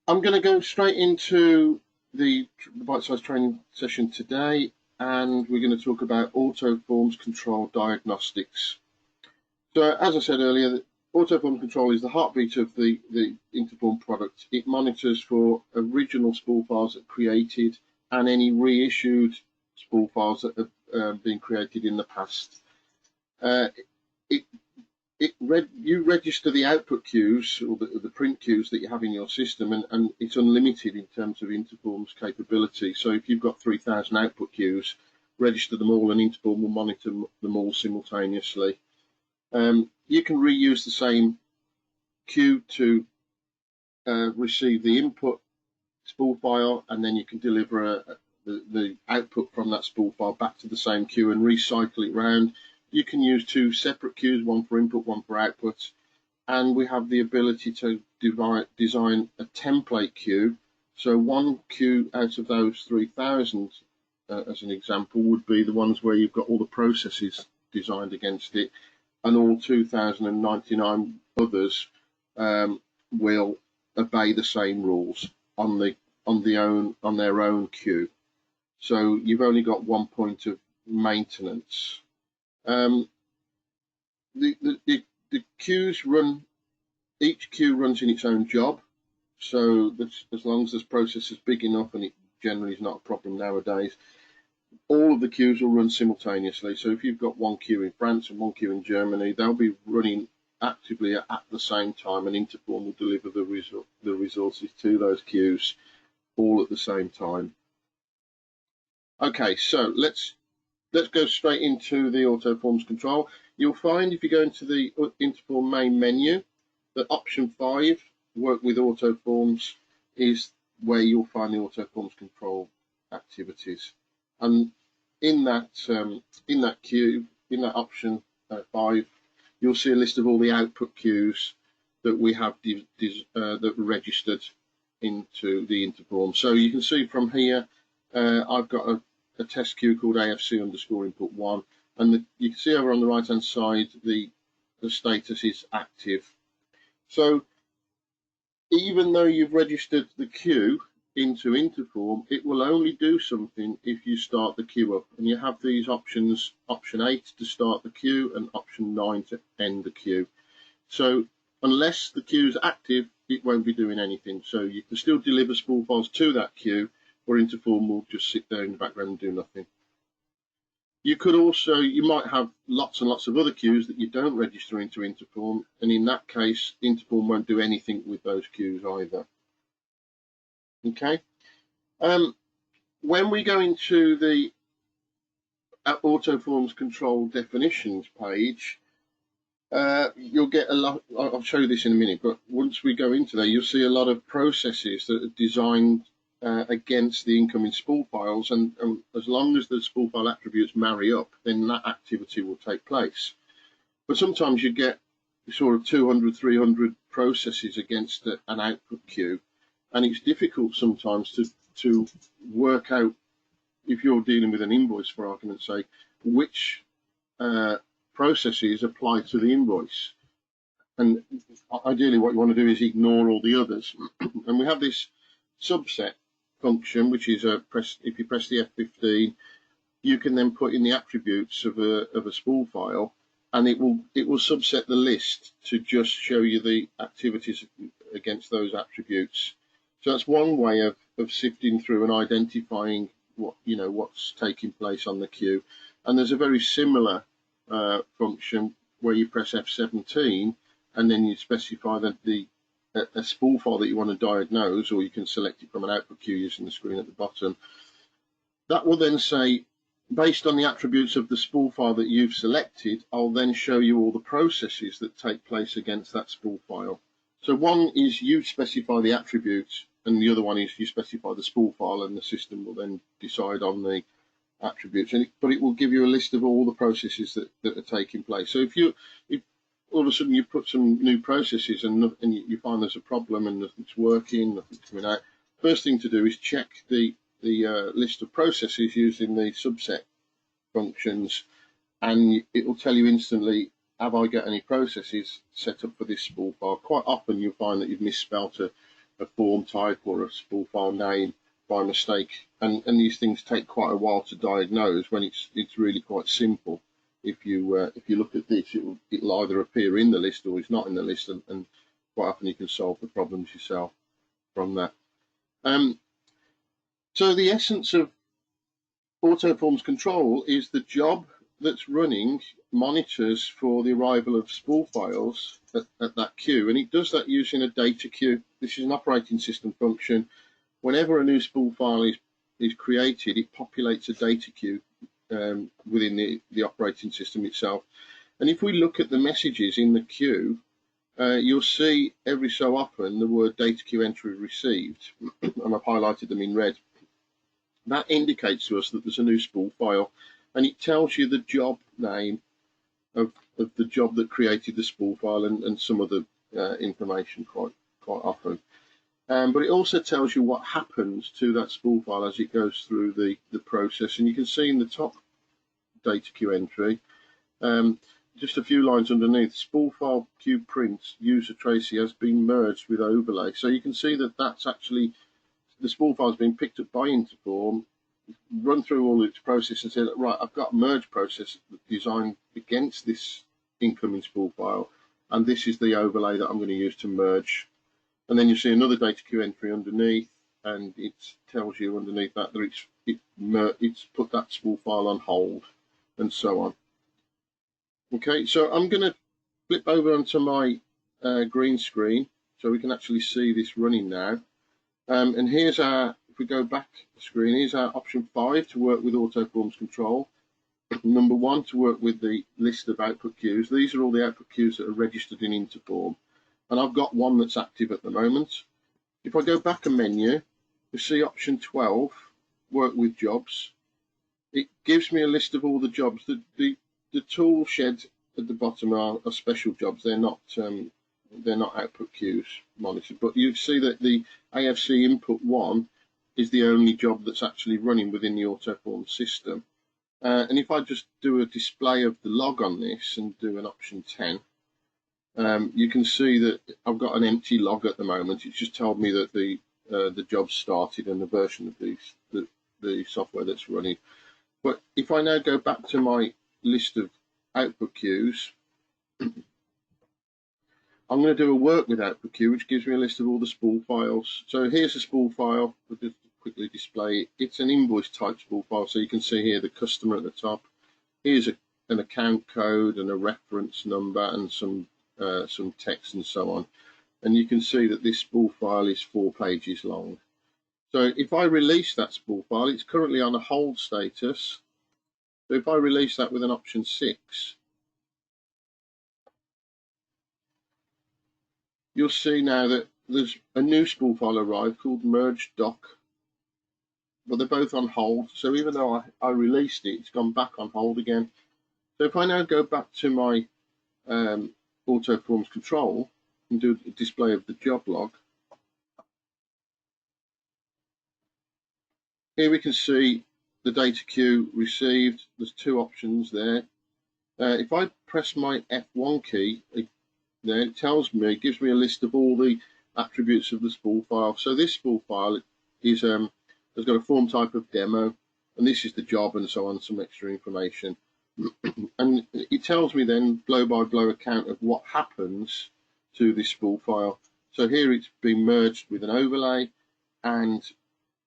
I'm going to go straight into the bite-sized training session today, and we're going to talk about Auto Form Control Diagnostics. So, as I said earlier, Auto Form Control is the heartbeat of the InterForm product. It monitors for original spool files that are created and any reissued spool files that have been created in the past. You register the output queues or the print queues that you have in your system, and it's unlimited in terms of InterForm's capability. So if you've got 3,000 output queues, register them all and InterForm will monitor them all simultaneously. You can reuse the same queue to receive the input spool file, and then you can deliver the output from that spool file back to the same queue and recycle it round. You can use two separate queues, one for input, one for output, and we have the ability to design a template queue. So one queue out of those 3,000, as an example, would be the ones where you've got all the processes designed against it, and all 2,099 others will obey the same rules on their own queue. So you've only got one point of maintenance. The queues run, each queue runs in its own job, so as long as this process is big enough, and it generally is not a problem nowadays, all of the queues will run simultaneously. So if you've got one queue in France and one queue in Germany, they'll be running actively at the same time, and InterForm will deliver the resources to those queues all at the same time. Okay, so let's go straight into the Auto Forms control. You'll find if you go into the InterForm main menu that option 5, work with Auto Forms, is where you'll find the Auto Forms control activities. And in that queue, in that option 5, you'll see a list of all the output queues that we have that were registered into the InterForm. So you can see from here, I've got a test queue called AFC_input1, and you can see over on the right hand side the status is active. So even though you've registered the queue into InterForm, it will only do something if you start the queue up, and you have these options, option 8 to start the queue and option 9 to end the queue. So unless the queue is active, it won't be doing anything. So you can still deliver spool files to that queue, or InterForm will just sit there in the background and do nothing. You might have lots and lots of other queues that you don't register into InterForm, and in that case, InterForm won't do anything with those queues either. Okay. When we go into the Auto Forms control definitions page, you'll get a lot. I'll show you this in a minute, but once we go into there, you'll see a lot of processes that are designed against the incoming spool files, and as long as the spool file attributes marry up, then that activity will take place. But sometimes you get sort of 200, 300 processes against an output queue, and it's difficult sometimes to work out, if you're dealing with an invoice, for argument's sake, which processes apply to the invoice. And ideally what you want to do is ignore all the others. And we have this subset function, which is if you press the F15, you can then put in the attributes of a spool file, and it will subset the list to just show you the activities against those attributes. So that's one way of sifting through and identifying what's taking place on the queue. And there's a very similar function where you press F17 and then you specify that a spool file that you want to diagnose, or you can select it from an output queue using the screen at the bottom. That will then say, based on the attributes of the spool file that you've selected, I'll then show you all the processes that take place against that spool file. So one is you specify the attributes, and the other one is you specify the spool file, and the system will then decide on the attributes. But it will give you a list of all the processes that are taking place. So if all of a sudden you put some new processes and you find there's a problem and nothing's working, nothing's coming out, first thing to do is check the list of processes using the subset functions, and it will tell you instantly, have I got any processes set up for this spool file? Quite often you'll find that you've misspelt a form type or a spool file name by mistake, and these things take quite a while to diagnose when it's really quite simple. If you look at this, it'll either appear in the list or it's not in the list, and quite often you can solve the problems yourself from that. So the essence of Auto Forms Control is the job that's running monitors for the arrival of spool files at that queue, and it does that using a data queue. This is an operating system function. Whenever a new spool file is created, it populates a data queue within the operating system itself. And if we look at the messages in the queue, you'll see every so often the word data queue entry received, and I've highlighted them in red. That indicates to us that there's a new spool file, and it tells you the job name of the job that created the spool file and some other information quite often. But it also tells you what happens to that spool file as it goes through the process. And you can see in the top data queue entry, just a few lines underneath, spool file queue prints user Tracy has been merged with overlay. So you can see that that's actually the spool file has been picked up by InterForm, run through all its process and said, right, I've got a merge process designed against this incoming spool file, and this is the overlay that I'm going to use to merge. And then you see another data queue entry underneath, and it tells you underneath that it's put that spool file on hold, and so on. Okay, so I'm going to flip over onto my green screen so we can actually see this running now. And here's our, if we go back the screen, here's our option 5 to work with Auto Forms Control. Number 1 to work with the list of output queues. These are all the output queues that are registered in InterForm, and I've got one that's active at the moment. If I go back a menu, you see option 12, work with jobs. It gives me a list of all the jobs. The tool shed at the bottom are special jobs. They're not output queues monitored, but you see that the AFC input 1 is the only job that's actually running within the AutoForm system. And if I just do a display of the log on this and do an option 10, you can see that I've got an empty log at the moment. It's just told me that the job started and the version of the software that's running. But if I now go back to my list of output queues, I'm going to do a work with output queue, which gives me a list of all the spool files. So here's a spool file. We'll just quickly display it. It's an invoice type spool file, so you can see here the customer at the top. Here's an account code and a reference number and some text and so on. And you can see that this spool file is 4 pages long. So if I release that spool file, it's currently on a hold status. So if I release that with an option 6, you'll see now that there's a new spool file arrived called merge doc, but they're both on hold. So even though I released it, it's gone back on hold again. So if I now go back to my Auto Forms Control and do a display of the job log, here we can see the data queue received. There's 2 options there. If I press my F1 key, there it tells me, it gives me a list of all the attributes of the spool file. So this spool file is has got a form type of demo, and this is the job and so on, some extra information. And it tells me then blow by blow account of what happens to this spool file. So here it's been merged with an overlay, and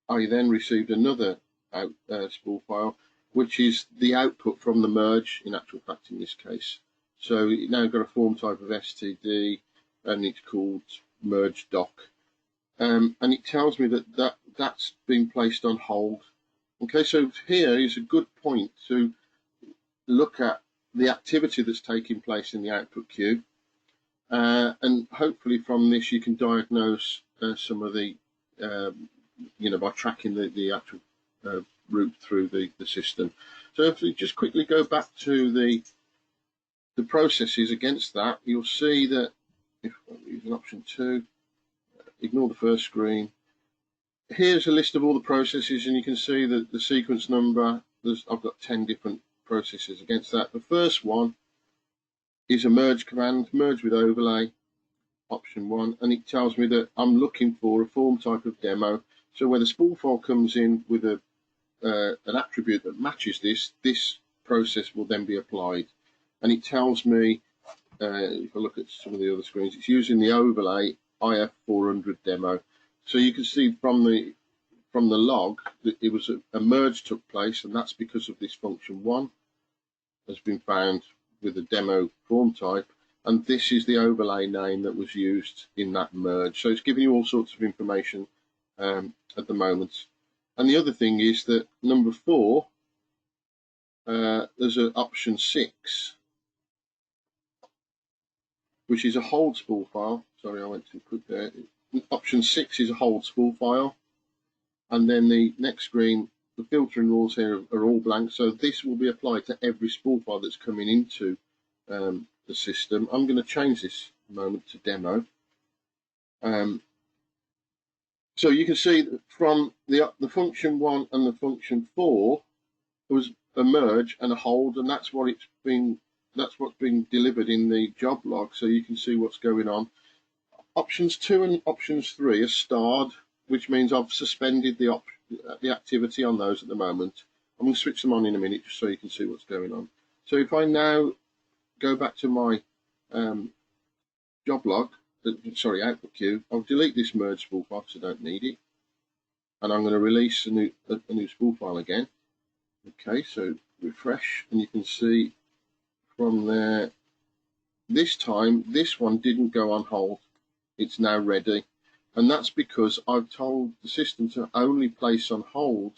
I then received another spool file, which is the output from the merge, in actual fact in this case. So it now got a form type of STD, and it's called merge doc. And it tells me that's been placed on hold. Okay, so here is a good point to look at the activity that's taking place in the output queue. And hopefully from this you can diagnose some of the, by tracking the actual route through the system. So if we just quickly go back to the processes against that, you'll see that if I use an option 2, ignore the first screen. Here's a list of all the processes, and you can see that the sequence number, I've got 10 different processes against that. The first one is a merge command, merge with overlay. option 1, and it tells me that I'm looking for a form type of demo. So where the spool file comes in with an attribute that matches this process will then be applied. And it tells me, if I look at some of the other screens, it's using the overlay IF400 demo. So you can see from the log that it was a merge took place, and that's because of this function 1 has been found with a demo form type, and this is the overlay name that was used in that merge. So it's giving you all sorts of information at the moment. And the other thing is that number 4, there's an option 6, which is a hold spool file. Sorry, I went too quick there. Option 6 is a hold spool file. And then the next screen, the filtering rules here are all blank. So this will be applied to every spool file that's coming into the system. I'm going to change this moment to demo. So you can see that from the function 1 and the function 4, there was a merge and a hold, and that's what's being delivered in the job log. So you can see what's going on. Options 2 and options 3 are starred, which means I've suspended the activity on those at the moment. I'm going to switch them on in a minute just so you can see what's going on. So if I now go back to my job log, output queue, I'll delete this merge spool file because I don't need it, and I'm going to release a new spool file again. Okay, so refresh, and you can see from there, this time this one didn't go on hold. It's now ready, and that's because I've told the system to only place on hold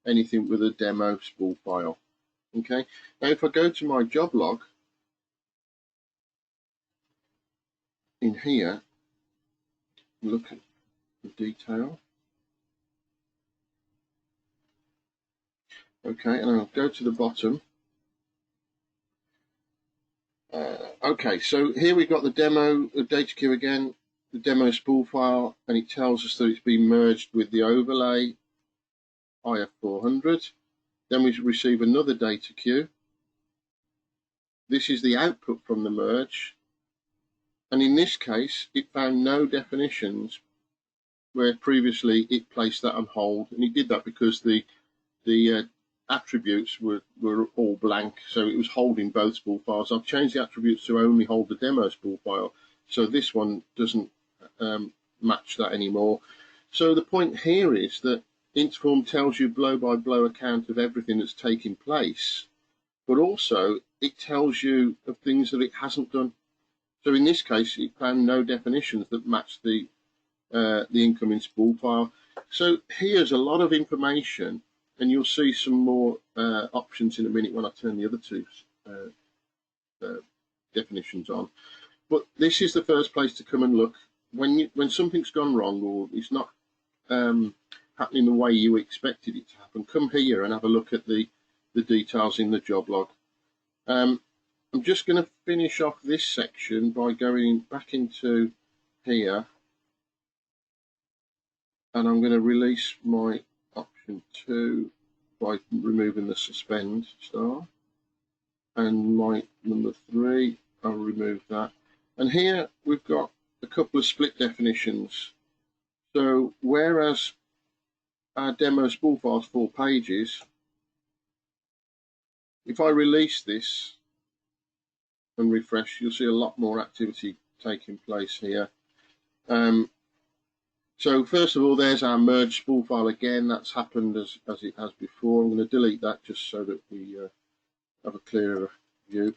anything with a demo spool file. Okay, now if I go to my job log in here, look at the detail. Okay, and I'll go to the bottom. Okay, so here we've got the demo data queue again, the demo spool file, and it tells us that it's been merged with the overlay IF400. Then we receive another data queue. This is the output from the merge, and in this case it found no definitions where previously it placed that on hold, and it did that because the attributes were all blank, so it was holding both spool files. I've changed the attributes to only hold the demo spool file, so this one doesn't match that anymore. So the point here is that InterForm tells you blow-by-blow account of everything that's taking place, but also it tells you of things that it hasn't done. So in this case, it found no definitions that match the incoming spool file. So here's a lot of information, and you'll see some more options in a minute when I turn the other two definitions on. But this is the first place to come and look. When something's gone wrong or it's not happening the way you expected it to happen, come here and have a look at the details in the job log. I'm just going to finish off this section by going back into here, and I'm going to release my option 2 by removing the suspend star, and my number 3, I'll remove that. And here we've got a couple of split definitions. So whereas our demo spool file is 4 pages, if I release this and refresh, you'll see a lot more activity taking place here. So first of all, there's our merge spool file again. That's happened as it has before. I'm going to delete that just so that we have a clearer view.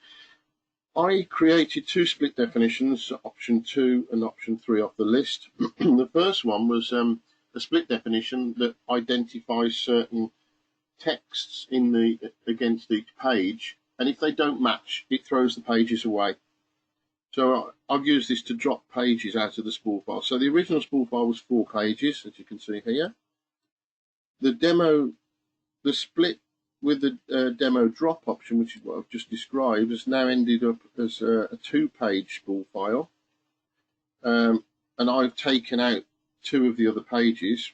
I created 2 split definitions, option 2 and option 3 off the list. The first one was a split definition that identifies certain texts against each page, and if they don't match, it throws the pages away. So I've used this to drop pages out of the spool file. So the original spool file was 4 pages, as you can see here. The split with the demo drop option, which is what I've just described, has now ended up as a 2-page spool file. And I've taken out 2 of the other pages.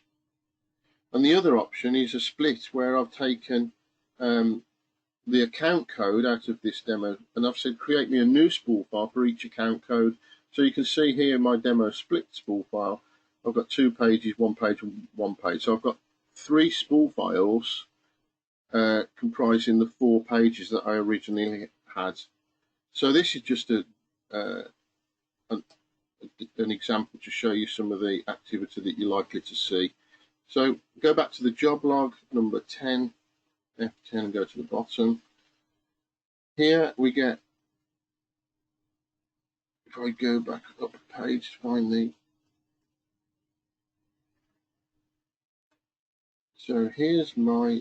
And the other option is a split where I've taken the account code out of this demo, and I've said create me a new spool file for each account code. So you can see here my demo split spool file. I've got 2 pages, 1 page, and 1 page. So I've got 3 spool files comprising the 4 pages that I originally had. So this is just an example to show you some of the activity that you're likely to see. So go back to the job log, number 10, F10, and go to the bottom. Here we get, if I go back up a page to find the, so here's my,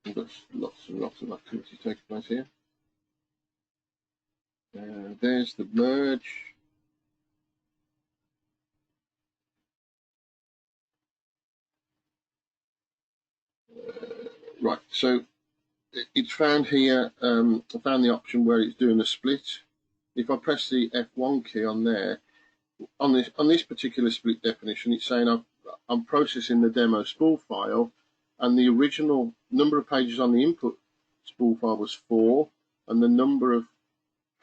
I've got lots and lots of activity taking place here. There's the merge. Right, so it's found here, I found the option where it's doing a split. If I press the F1 key on there, on this particular split definition, it's saying I'm processing the demo spool file, and the original number of pages on the input spool file was 4, and the number of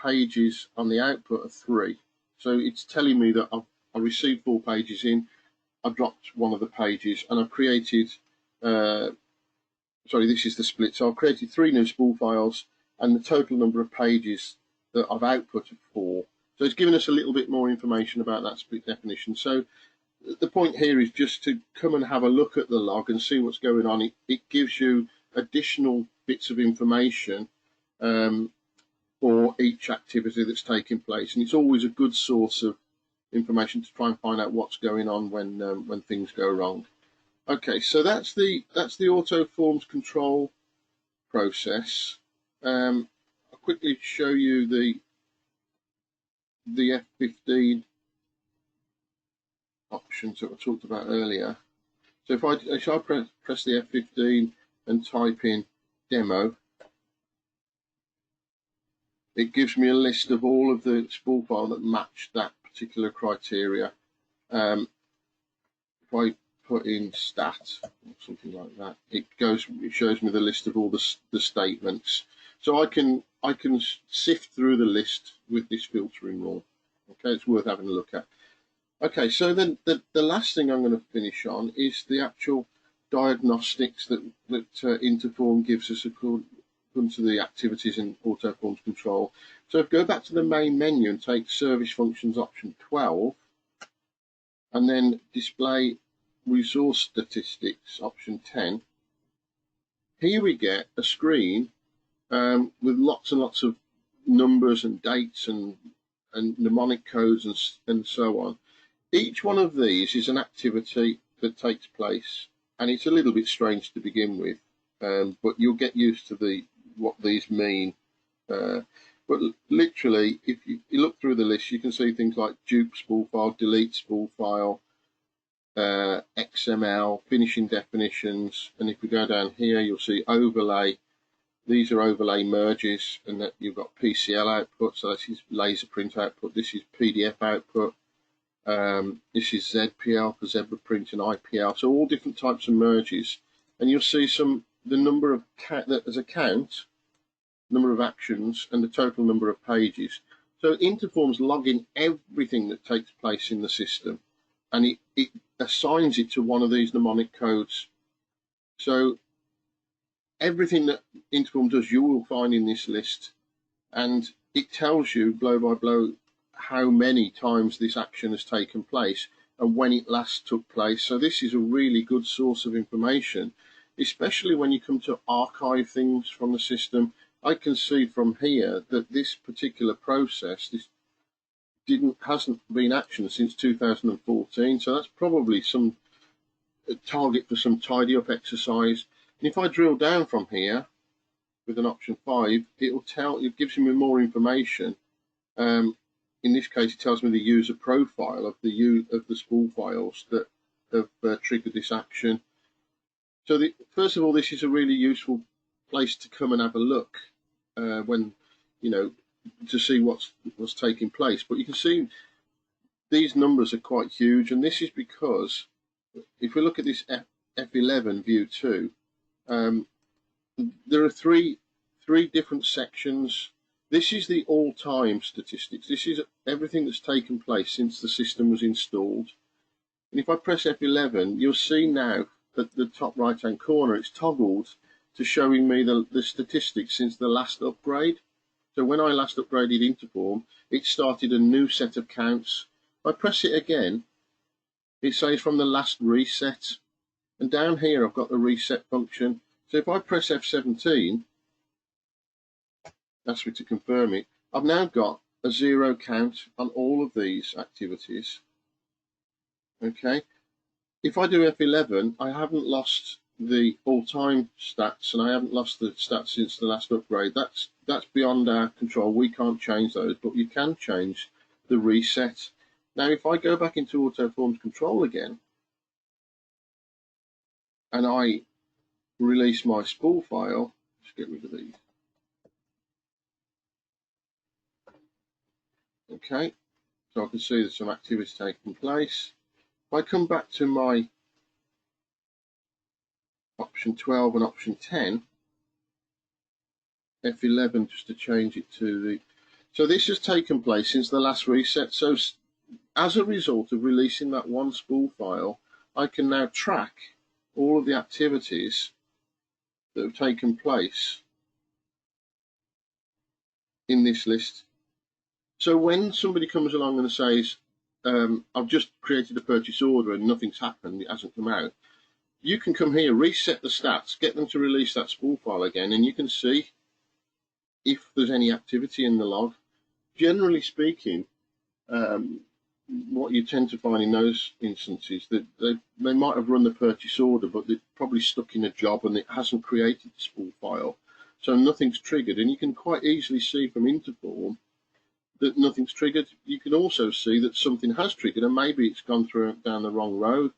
pages on the output are 3. So it's telling me that I received 4 pages in, I dropped one of the pages, and I've created, sorry, this is the split. So I've created 3 new spool files, and the total number of pages that I've output are 4. So it's given us a little bit more information about that split definition. So the point here is just to come and have a look at the log and see what's going on. It gives you additional bits of information for each activity that's taking place, and it's always a good source of information to try and find out what's going on when things go wrong. Okay, so that's the auto forms control process. I'll quickly show you the F15 options that I talked about earlier. So if I press the F15 and type in demo, it gives me a list of all of the spool file that match that particular criteria. If I put in stat or something like that, it shows me the list of all the statements. So I can sift through the list with this filtering rule. Okay, it's worth having a look at. Okay, so then the last thing I'm going to finish on is the actual diagnostics that InterForm gives us according to the activities in Auto Forms Control. So if I go back to the main menu and take Service Functions option 12, and then display Resource Statistics option 10, here we get a screen with lots and lots of numbers and dates and mnemonic codes and so on. Each one of these is an activity that takes place, and it's a little bit strange to begin with, but you'll get used to what these mean. But literally, if you look through the list, you can see things like dupe spool file, delete spool file, XML, finishing definitions, and if we go down here, you'll see overlay. These are overlay merges, and that you've got PCL output, so this is laser print output, this is PDF output, this is ZPL for zebra print and IPL, so all different types of merges, and you'll see the number of there's a count, number of actions, and the total number of pages. So InterForm's logging everything that takes place in the system, and it assigns it to one of these mnemonic codes. So everything that InterForm does, you will find in this list, and it tells you blow by blow how many times this action has taken place and when it last took place. So this is a really good source of information, especially when you come to archive things from the system. I can see from here that this particular process hasn't been actioned since 2014, so that's probably some target for some tidy up exercise. And if I drill down from here with an option 5, it gives me more information. In this case, it tells me the user profile of the spool files that have triggered this action. So first of all, this is a really useful place to come and have a look when, to see what's taking place. But you can see these numbers are quite huge, and this is because if we look at this F11 view 2, there are three different sections This is the all-time statistics. This is everything that's taken place since the system was installed. And if I press F11, you'll see now at the top right-hand corner, it's toggled to showing me the statistics since the last upgrade. So when I last upgraded InterForm, it started a new set of counts. If I press it again, it says from the last reset. And down here, I've got the reset function. So if I press F17, asks me to confirm it, I've now got a 0 count on all of these activities. Okay. If I do F11, I haven't lost the all-time stats, and I haven't lost the stats since the last upgrade. That's beyond our control. We can't change those, but you can change the reset. Now, if I go back into Auto Forms Control again, and I release my spool file, let's get rid of these. Okay, so I can see there's some activity taking place. If I come back to my option 12 and option 10, F11 just to change it to the... So this has taken place since the last reset. So as a result of releasing that one spool file, I can now track all of the activities that have taken place in this list. So when somebody comes along and says, I've just created a purchase order and nothing's happened, it hasn't come out, you can come here, reset the stats, get them to release that spool file again, and you can see if there's any activity in the log. Generally speaking, what you tend to find in those instances, that they might have run the purchase order, but they're probably stuck in a job and it hasn't created the spool file. So nothing's triggered, and you can quite easily see from InterForm that nothing's triggered. You can also see that something has triggered, and maybe it's gone down the wrong road.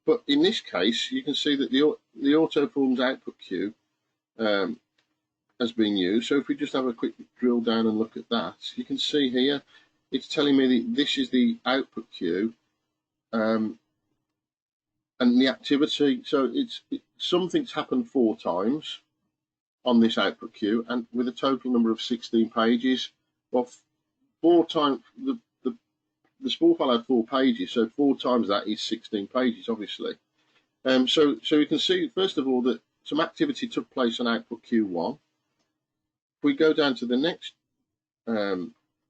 But in this case, you can see that the AutoForms output queue has been used. So if we just have a quick drill down and look at that, you can see here, it's telling me that this is the output queue and the activity. So something's happened 4 times on this output queue, and with a total number of 16 pages. Well, 4 times the spool file had 4 pages, so 4 times that is 16 pages, obviously. So you can see, first of all, that some activity took place on output Q1. If we go down to the next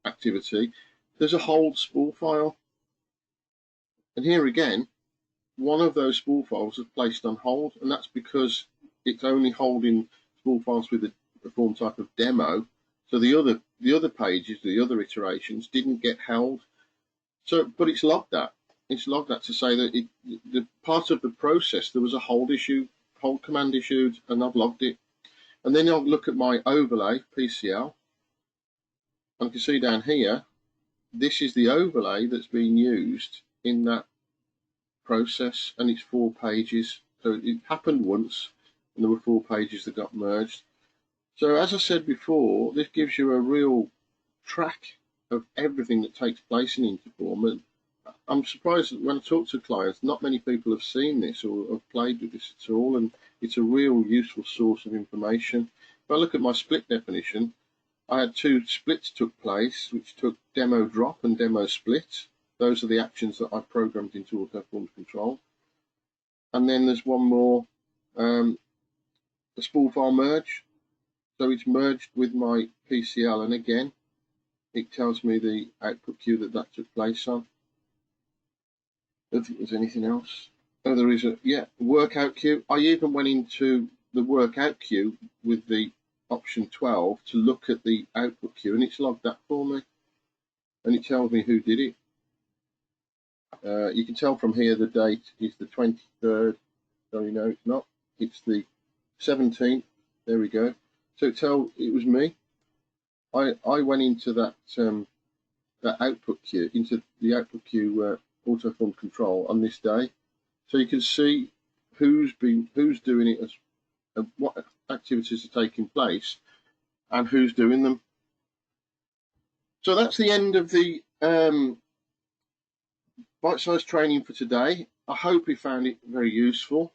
activity, there's a hold spool file. And here again, one of those spool files is placed on hold, and that's because it's only holding spool files with a form type of demo. So the other pages, the other iterations didn't get held. So, but it's logged that. It's logged that to say that the part of the process, there was a hold command issued, and I've logged it. And then I'll look at my overlay, PCL, and you can see down here, this is the overlay that's being used in that process, and it's 4 pages. So it happened once, and there were 4 pages that got merged. So as I said before, this gives you a real track of everything that takes place in InterForm. And I'm surprised that when I talk to clients, not many people have seen this or have played with this at all, and it's a real useful source of information. If I look at my split definition, I had 2 splits took place, which took demo drop and demo split. Those are the actions that I programmed into Auto Forms Control. And then there's one more, a spool file merge. So it's merged with my PCL, and again, it tells me the output queue that took place on. I don't think there's anything else. Oh, there is workout queue. I even went into the workout queue with the option 12 to look at the output queue, and it's logged that for me, and it tells me who did it. You can tell from here the date is the 23rd. Sorry, no, it's not. It's the 17th. There we go. So it was me. I went into that that output queue, into the output queue Auto Form Control on this day, so you can see who's doing it, what activities are taking place, and who's doing them. So that's the end of the bite-sized training for today. I hope you found it very useful.